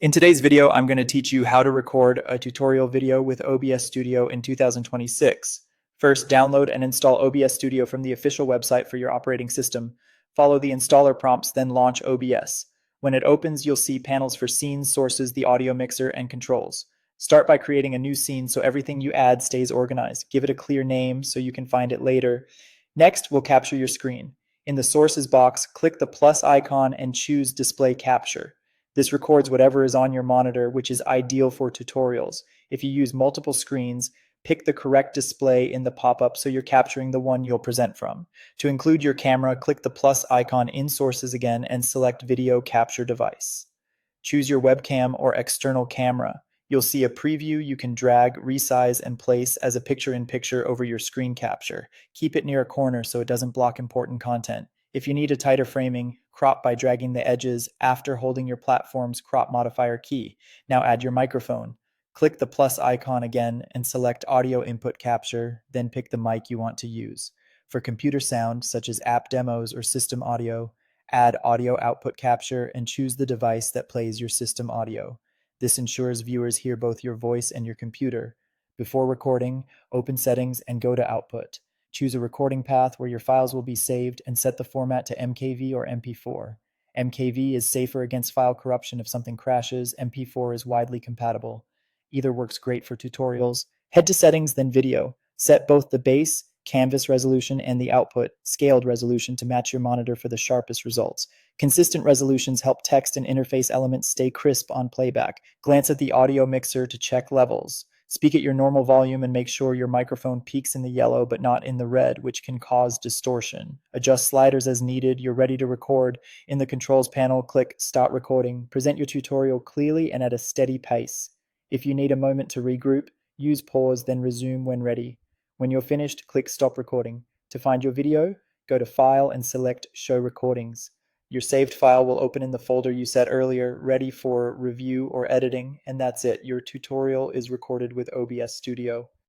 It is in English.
In today's video, I'm going to teach you how to record a tutorial video with OBS Studio in 2026. First, download and install OBS Studio from the official website for your operating system. Follow the installer prompts, then launch OBS. When it opens, you'll see panels for scenes, sources, the audio mixer, and controls. Start by creating a new scene so everything you add stays organized. Give it a clear name so you can find it later. Next, we'll capture your screen. In the sources box, click the plus icon and choose Display Capture. This records whatever is on your monitor, which is ideal for tutorials. If you use multiple screens, pick the correct display in the pop-up so you're capturing the one you'll present from. To include your camera, click the plus icon in Sources again and select Video Capture Device. Choose your webcam or external camera. You'll see a preview you can drag, resize, and place as a picture-in-picture over your screen capture. Keep it near a corner so it doesn't block important content. If you need a tighter framing, crop by dragging the edges after holding your platform's crop modifier key. Now add your microphone. Click the plus icon again and select Audio Input Capture, then pick the mic you want to use. For computer sound, such as app demos or system audio, add Audio Output Capture and choose the device that plays your system audio. This ensures viewers hear both your voice and your computer. Before recording, open Settings and go to Output. Choose a recording path where your files will be saved and set the format to MKV or MP4. MKV is safer against file corruption if something crashes. MP4 is widely compatible. Either works great for tutorials. Head to Settings, then Video. Set both the base, canvas resolution, and the output, scaled resolution to match your monitor for the sharpest results. Consistent resolutions help text and interface elements stay crisp on playback. Glance at the audio mixer to check levels. Speak at your normal volume and make sure your microphone peaks in the yellow but not in the red, which can cause distortion. Adjust sliders as needed. You're ready to record. In the controls panel, click Start Recording. Present your tutorial clearly and at a steady pace. If you need a moment to regroup, use pause, then resume when ready. When you're finished, click Stop Recording. To find your video, go to File and select Show Recordings. Your saved file will open in the folder you set earlier, ready for review or editing, and that's it. Your tutorial is recorded with OBS Studio.